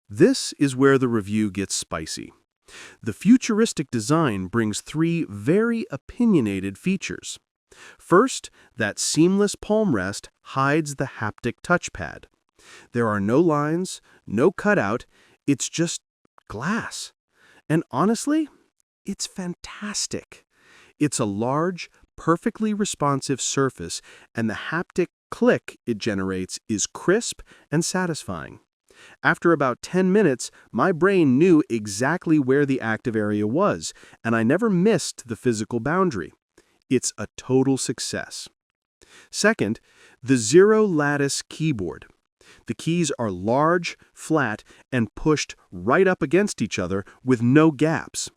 This is where the review gets spicy. The futuristic design brings three very opinionated features. First, that seamless palm rest hides the haptic touchpad. There are no lines, no cutout, it's just glass. And honestly, it's fantastic. It's a large, perfectly responsive surface, and the haptic click it generates is crisp and satisfying. After about 10 minutes, my brain knew exactly where the active area was, and I never missed the physical boundary. It's a total success. Second, the Zero-Lattice keyboard. The keys are large, flat, and pushed right up against each other with no gaps.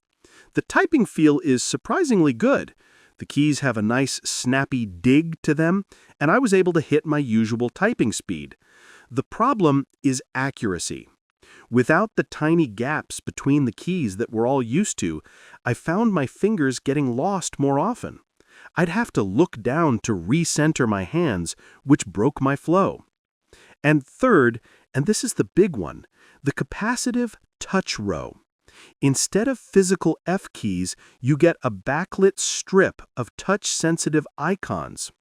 The typing feel is surprisingly good. The keys have a nice snappy dig to them, and I was able to hit my usual typing speed. The problem is accuracy. Without the tiny gaps between the keys that we're all used to, I found my fingers getting lost more often. I'd have to look down to recenter my hands, which broke my flow. And third, and this is the big one, the capacitive touch row. Instead of physical F keys, you get a backlit strip of touch-sensitive icons.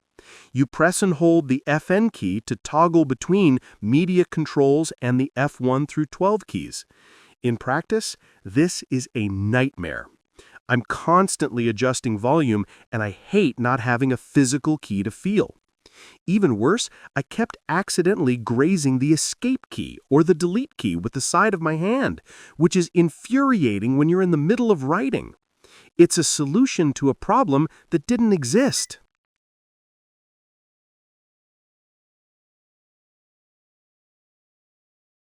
You press and hold the FN key to toggle between media controls and the F1 through 12 keys. In practice, this is a nightmare. I'm constantly adjusting volume, and I hate not having a physical key to feel. Even worse, I kept accidentally grazing the escape key or the delete key with the side of my hand, which is infuriating when you're in the middle of writing. It's a solution to a problem that didn't exist.